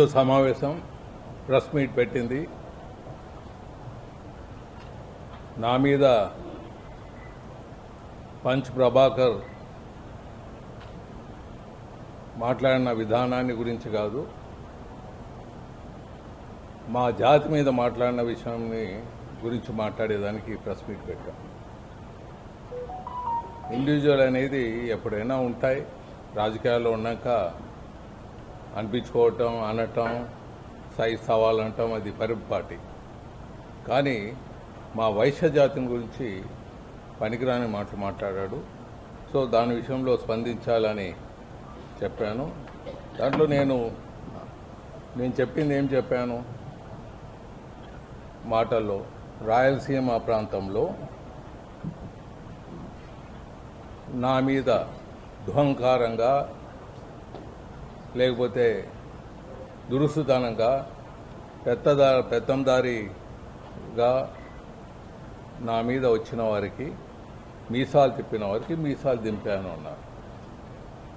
సమావేశం press meet పెట్టింది. నా మీద పంచ్ ప్రభాకర్ మాట్లాడిన విధానాన్ని గురించి కాదు, మా జాతి మీద మాట్లాడిన విషయాన్ని గురించి మాట్లాడేదానికి ప్రెస్ మీట్ పెట్టాం. ఇండివిజువల్ అనేది ఎప్పుడైనా ఉంటాయి, రాజకీయాల్లో ఉన్నాక అనిపించుకోవటం, అనటం, సైజ్ అవ్వాలంటాం, అది పరిపాటి. కానీ మా వైశ్య జాతిని గురించి పనికిరాని మాటలు మాట్లాడాడు. సో దాని విషయంలో స్పందించాలని చెప్పాను. దాంట్లో నేను చెప్పింది ఏం చెప్పాను మాటల్లో, రాయలసీమ ప్రాంతంలో నా మీద దుహంకారంగా లేకపోతే దురుసుతనంగా పెత్తందారిగా నా మీద వచ్చిన వారికి, మీసాలు తిప్పిన వారికి మీసాలు దింపాను అన్నారు.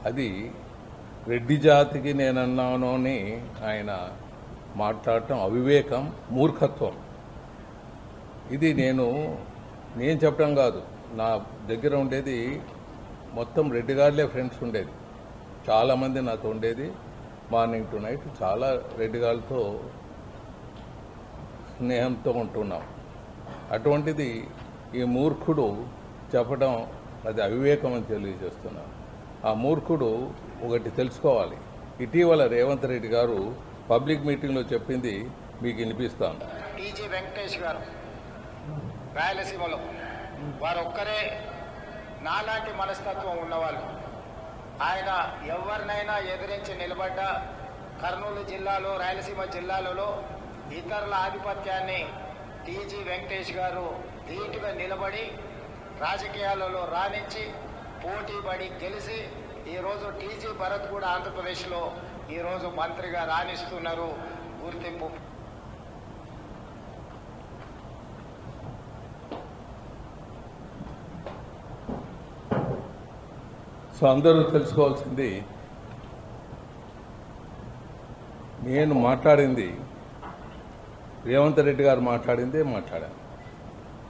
అది రెడ్డి జాతికి నేనన్నాను అని ఆయన మాట్లాడటం అవివేకం, మూర్ఖత్వం. ఇది నేను చెప్పడం కాదు, నా దగ్గర ఉండేది మొత్తం రెడ్డి గారులే ఫ్రెండ్స్ ఉండేది, చాలామంది నాతో ఉండేది. మార్నింగ్ టు నైట్ చాలా రెడ్డి గారితో స్నేహంతో ఉంటున్నాం. అటువంటిది ఈ మూర్ఖుడు చెప్పడం అది అవివేకం అని తెలియజేస్తున్నాను. ఆ మూర్ఖుడు ఒకటి తెలుసుకోవాలి. ఇటీవల రేవంత్ రెడ్డి గారు పబ్లిక్ మీటింగ్లో చెప్పింది మీకు వినిపిస్తాను. టీజీ వెంకటేష్ గారు రాయలసీమలో వారు ఒక్కరే నాలాంటి మనస్తత్వం ఉన్నవాళ్ళు. ఆయన ఎవరినైనా ఎదిరించి నిలబడ్డ కర్నూలు జిల్లాలో, రాయలసీమ జిల్లాలలో ఇతరుల ఆధిపత్యాన్ని టీజీ వెంకటేష్ గారు ధీటుగా నిలబడి రాజకీయాలలో రాణించి పోటీపడి గెలిచి ఈరోజు టీజీ భరత్ కూడా ఆంధ్రప్రదేశ్లో ఈరోజు మంత్రిగా రాణిస్తున్నారు. గుర్తింపు సో అందరూ తెలుసుకోవాల్సింది, నేను మాట్లాడింది రేవంత్ రెడ్డి గారు మాట్లాడిందే మాట్లాడాను.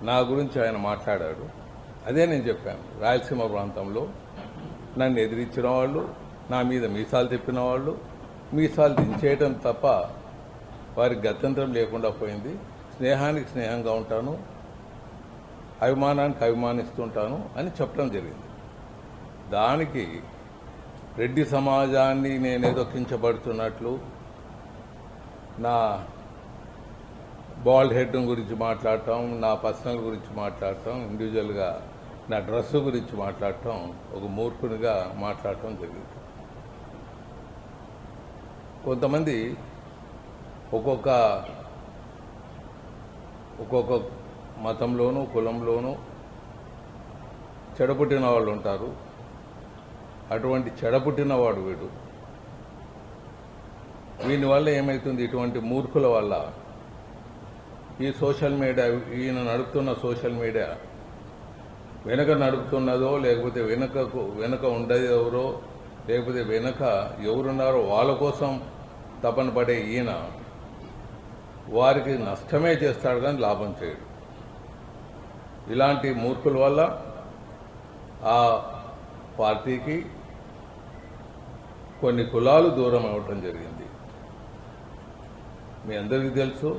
నా గురించి ఆయన మాట్లాడాడు, అదే నేను చెప్పాను. రాయలసీమ ప్రాంతంలో నన్ను ఎదిరించిన వాళ్ళు, నా మీద మీసాలు తిప్పిన వాళ్ళు, మీసాలు దించేయడం తప్ప వారికి గత్యంతరం లేకుండా పోయింది. స్నేహానికి స్నేహంగా ఉంటాను, అభిమానానికి అభిమానిస్తుంటాను అని చెప్పడం జరిగింది. దానికి రెడ్డి సమాజాన్ని నేనేదో కించబడుతున్నట్లు, నా బాల్డ్ హెడ్ గురించి మాట్లాడటం, నా పర్సనల్ గురించి మాట్లాడటం, ఇండివిజువల్గా నా డ్రెస్ గురించి మాట్లాడటం, ఒక మూర్ఖునిగా మాట్లాడటం జరిగింది. కొంతమంది ఒక్కొక్క మతంలోనూ కులంలోనూ చెడపుట్టిన వాళ్ళు ఉంటారు. అటువంటి చెడపుట్టినవాడు వీని వల్ల ఏమవుతుంది, ఇటువంటి మూర్ఖుల వల్ల ఈ సోషల్ మీడియా, ఈయన నడుపుతున్న సోషల్ మీడియా వెనక నడుపుతున్నదో, లేకపోతే వెనక ఉండేది ఎవరో, లేకపోతే వెనక ఎవరున్నారో వాళ్ళ కోసం తపన పడే ఈయన వారికి నష్టమే చేస్తాడు కానీ లాభం చేయడు. ఇలాంటి మూర్ఖుల వల్ల ఆ పార్టీకి కొన్ని కులాలు దూరం అవ్వటం జరిగింది. మీ అందరికీ తెలుసు,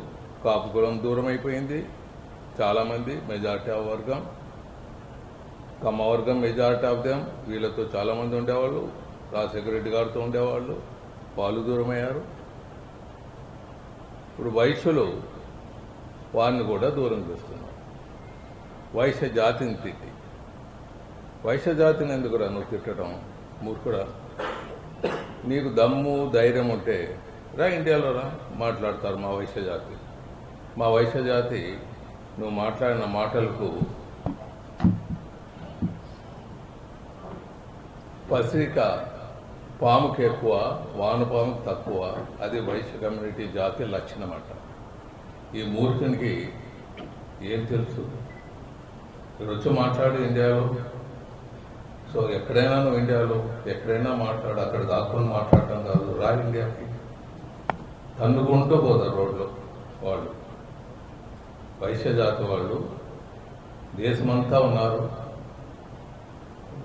కాపు కులం దూరం అయిపోయింది. చాలామంది, మెజారిటీ ఆఫ్ వర్గం, కమ్మ వర్గం మెజారిటీ ఆఫ్ దెమ్, వీళ్ళతో చాలామంది ఉండేవాళ్ళు, రాజశేఖర రెడ్డి గారితో ఉండేవాళ్ళు, వాళ్ళు దూరమయ్యారు. ఇప్పుడు వైశ్యులు వారిని కూడా దూరం చేస్తున్నారు. వైశ్య జాతిని తిట్టి, వైశ్య జాతిని ఎందుకురా నువ్వు తిట్టడం, మూర్ఖుడా? నీకు దమ్ము ధైర్యం ఉంటే రా, ఇండియాలో రా, మాట్లాడతారు మా వైశ్య జాతి. మా వైశ్య జాతి నువ్వు మాట్లాడిన మాటలకు పసిరిక పాముకి ఎక్కువ, వానపాముకు తక్కువ. అది వైశ్య కమ్యూనిటీ జాతి లక్షణం అంట. ఈ మూర్ఖునికి ఏం తెలుసు? వచ్చి మాట్లాడు ఇండియాలో. సో ఎక్కడైనా నువ్వు ఇండియాలో ఎక్కడైనా మాట్లాడు, అక్కడ దాక్కుని మాట్లాడటం కాదు, రా ఇండియాకి. తన్నుకుంటూ పోతారు రోడ్లో వాళ్ళు. వైశ్య జాతి వాళ్ళు దేశమంతా ఉన్నారు,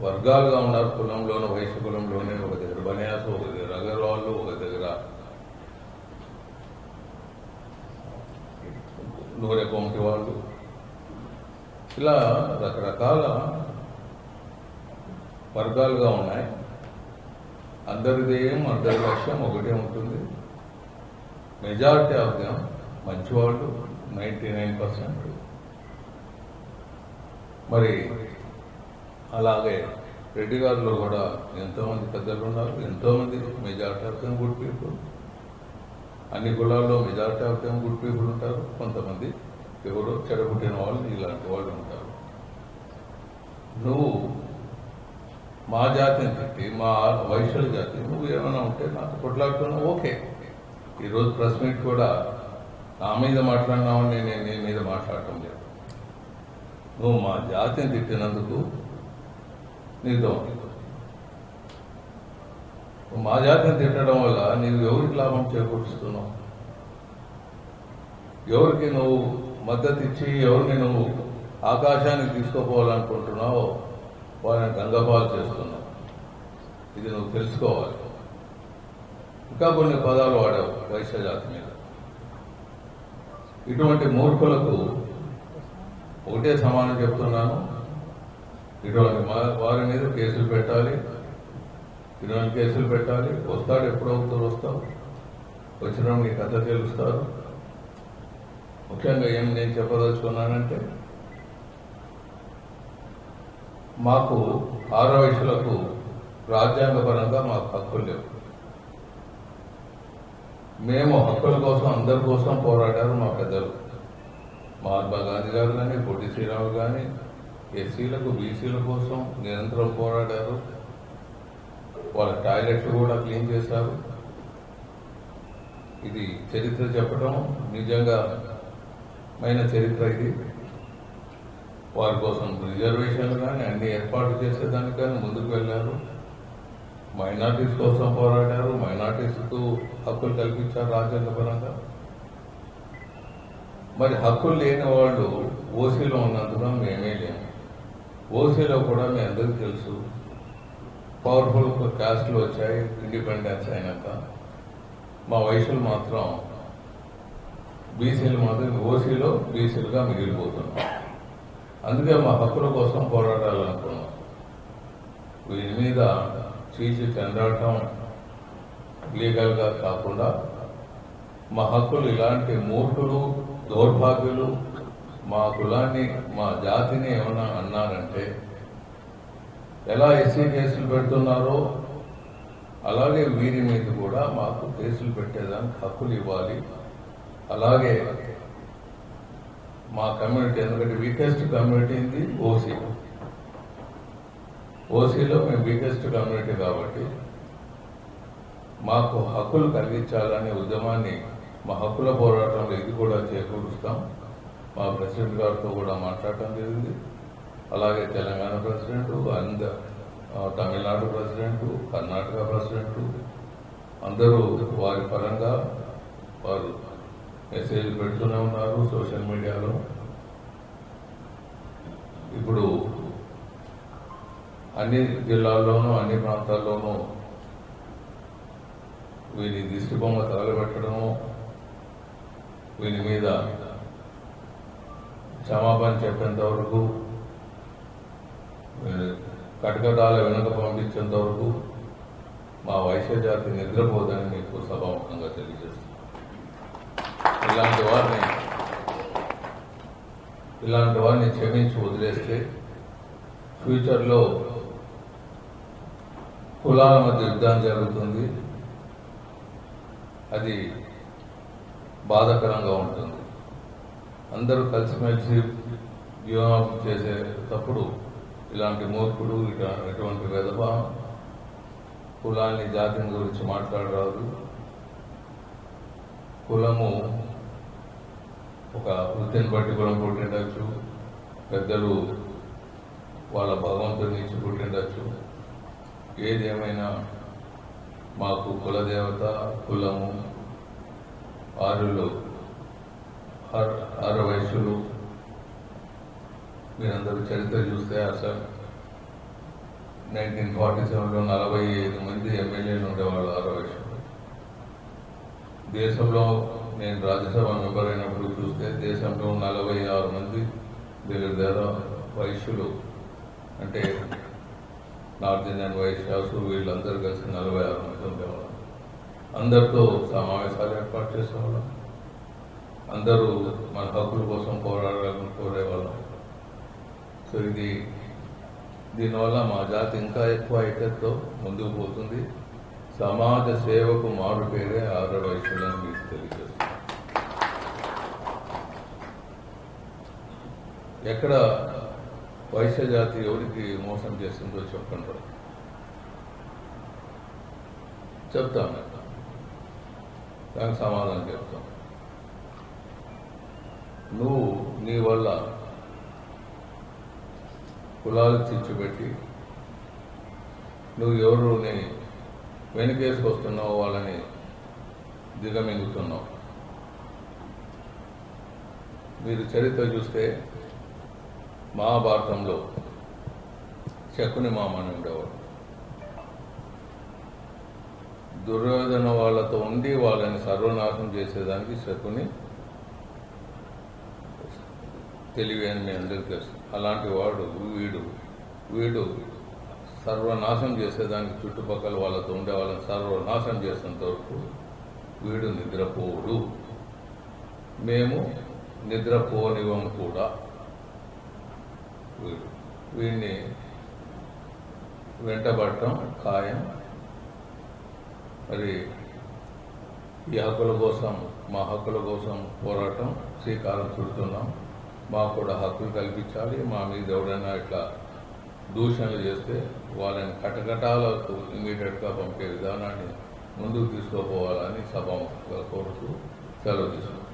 వర్గాలుగా ఉన్నారు. కులంలోనూ వైశ్య కులంలోనే ఒక దగ్గర బనియాసు, ఒక దగ్గర అగర్వాళ్ళు, ఒక దగ్గర నూనె పొంటి వాళ్ళు, ఇలా రకరకాల వర్గాలుగా ఉన్నాయి. అందరి లక్ష్యం ఒకటే ఉంటుంది. మెజారిటీ ఆఫ్ దెమ్ మంచివాళ్ళు, 99%. మరి అలాగే రెడ్డి గారిలో కూడా ఎంతోమంది పెద్దలు ఉన్నారు, ఎంతోమంది majority of them good people. అన్ని కులాల్లో majority of them good people ఉంటారు. కొంతమంది ఎవరో చెడగొట్టిన వాళ్ళు ఇలాంటి వాళ్ళు ఉంటారు. నువ్వు మా జాతిని తిట్టి, మా వైశ్యుల జాతి, నువ్వు ఏమైనా ఉంటే నాకు కొట్లాడుతున్నావు, ఓకే. ఈరోజు ప్రెస్ మీట్ కూడా నా మీద మాట్లాడినావని నేను నీ మీద మాట్లాడటం లేదు. నువ్వు మా జాతిని తిట్టినందుకు నీతో మా జాతిని తిట్టడం వల్ల నీవు ఎవరికి లాభం చేకూరుస్తున్నావు? ఎవరికి నువ్వు మద్దతు ఇచ్చి ఎవరిని నువ్వు ఆకాశానికి తీసుకుపోవాలనుకుంటున్నావో వాళ్ళని గంగపాలు చేస్తున్నావు. ఇది నువ్వు తెలుసుకోవాలి. ఇంకా కొన్ని పదాలు వాడావు వైశ్య జాతి మీద. ఇటువంటి మూర్ఖులకు ఒకటే సమానం చెప్తున్నాను, ఇటువంటి వారి మీద కేసులు పెట్టాలి, ఇటువంటి కేసులు పెట్టాలి. వస్తాడు, ఎప్పుడవుతారు వస్తావు, వచ్చిన నీ కథ తెలుస్తారు. ముఖ్యంగా ఏం నేను చెప్పదలుచుకున్నానంటే, మాకు ఆరవయసులకు రాజ్యాంగపరంగా మాకు హక్కులు లేవు. మేము హక్కుల కోసం, అందరి కోసం పోరాడారు మా పెద్దలు. మహాత్మా గాంధీ గారు కానీ, పొట్టి శ్రీరాములు కానీ ఎస్సీలకు, బీసీల కోసం నిరంతరం పోరాడారు. వాళ్ళ టాయిలెట్లు కూడా క్లీన్ చేశారు. ఇది చరిత్ర చెప్పడం నిజంగా మైన చరిత్ర. ఇది వారి కోసం రిజర్వేషన్లు కానీ అన్ని ఏర్పాటు చేసేదానికి కానీ ముందుకు వెళ్ళారు. మైనార్టీస్ కోసం పోరాడారు, మైనార్టీస్కు హక్కులు కల్పించారు రాజ్యాంగపరంగా. మరి హక్కులు లేని వాళ్ళు ఓసీలో ఉన్నందున మేమే లేము. ఓసీలో కూడా మీ అందరికీ తెలుసు, పవర్ఫుల్ కాస్ట్లు వచ్చాయి ఇండిపెండెన్స్ అయినాక. మా వైశ్యులు మాత్రం, బీసీలు మాత్రం ఓసీలో బీసీలుగా మిగిలిపోతున్నాం. అందుకే మా హక్కుల కోసం పోరాడాలనుకున్నాం. వీరి మీద చీచి చెందాటం లీగల్గా కాకుండా మా హక్కులు ఇలాంటి మూర్ఖులు, దౌర్భాగ్యులు మా కులాన్ని, మా జాతిని ఏమన్నా అన్నారంటే, ఎలా ఎస్సీ కేసులు పెడుతున్నారో అలాగే వీరి మీద కూడా మాకు కేసులు పెట్టేదానికి హక్కులు ఇవ్వాలి. అలాగే మా కమ్యూనిటీ, ఎందుకంటే వీకెస్ట్ కమ్యూనిటీ ఇది ఓసీ. ఓసీలో మేము వీకెస్ట్ కమ్యూనిటీ కాబట్టి మాకు హక్కులు కలిగించాలనే ఉద్యమాన్ని, మా హక్కుల పోరాటంలో ఇది కూడా చేకూరుస్తాం. మా ప్రెసిడెంట్ గారితో కూడా మాట్లాడటం జరిగింది. అలాగే Telangana president, Tamil Nadu president, Karnataka president అందరూ వారి పరంగా వారు మెసేజ్ పెడుతూనే ఉన్నారు సోషల్ మీడియాలో. ఇప్పుడు అన్ని జిల్లాల్లోనూ, అన్ని ప్రాంతాల్లోనూ వీరి దిష్టి బొమ్మ తగలబెట్టడము, వీరి మీద క్షమాపణ చెప్పేంత వరకు, కటకటాల వెనుక పంపించేంత వరకు మా వైశ్య జాతి నిద్రపోదని మీకు సభాముఖంగా తెలియజేస్తున్నాను. ఇలాంటి వారిని క్షమించి వదిలేస్తే ఫ్యూచర్లో కులాల మధ్య యుద్ధం జరుగుతుంది. అది బాధాకరంగా ఉంటుంది. అందరూ కలిసిమెలిసి జీవనం చేసేటప్పుడు ఇలాంటి మూర్ఖుడు, ఇటువంటి విధవ కులాన్ని, జాతిని గురించి మాట్లాడరాదు. కులము ఒక వృత్తిని బట్టి కులం పుట్టిండొచ్చు, పెద్దలు వాళ్ళ భగవంతుని ఇచ్చి పుట్టిండొచ్చు. ఏదేమైనా మాకు కులదేవత, కులము ఆరు వయస్సులు. మీరందరూ చరిత్ర చూస్తే అసలు 1947లో 45 మంది ఎమ్మెల్యేలు ఉండేవాళ్ళు ఆరు వయస్సులో. దేశంలో నేను రాజ్యసభ మెంబర్ అయినప్పుడు చూస్తే దేశంలో 46 మంది దగ్గర వైశ్యులు, అంటే నార్త్ ఇండియన్ వైశ్యాసు, వీళ్ళందరూ కలిసి 46 మంది ఉండేవాళ్ళం. అందరితో సమావేశాలు ఏర్పాటు చేసేవాళ్ళం. అందరూ మన హక్కుల కోసం పోరాడాలని కోరేవాళ్ళం. సో దీనివల్ల మా జాతి ఇంకా ఎక్కువ ఐక్యతతో ముందుకు పోతుంది. సమాజ సేవకు మారు పేరే ఆర్య వైశ్యులని మీకు తెలియజేస్తుంది. ఎక్కడ వైశ్య జాతి ఎవరికి మోసం చేస్తుందో చెప్పండి, చెప్తాను, దానికి సమాధానం చెప్తాం. నువ్వు నీ వల్ల కులాలు చిచ్చుపెట్టి నువ్వు ఎవరుని వెనుకేసుకొస్తున్నావు, వాళ్ళని దిగమింగుతున్నావు. మీరు చరిత్ర చూస్తే మహాభారతంలో శకుని మామని ఉండేవాడు. దుర్యోధన వాళ్ళతో ఉండి వాళ్ళని సర్వనాశనం చేసేదానికి శకుని తెలివి అని మీ అందరికీ తెలుసు. అలాంటి వాడు వీడు సర్వనాశనం చేసేదానికి చుట్టుపక్కల వాళ్ళతో ఉండే వాళ్ళని సర్వనాశనం చేసేంత వరకు వీడు నిద్రపోడు. మేము నిద్రపోనివ్వము కూడా. వీడిని వెంటబడటం ఖాయం. మరి ఈ హక్కుల కోసం, మా హక్కుల కోసం పోరాటం శ్రీకారం చుడుతున్నాం. మాకు కూడా హక్కులు కల్పించాలి. మా మీద ఎవరైనా ఇట్లా దూషణలు చేస్తే వాళ్ళని కటకటాలకు ఇమీడియట్గా పంపే విధానాన్ని ముందుకు తీసుకుపోవాలని సభ కోరుతూ సెలవు తీసుకుంటాం.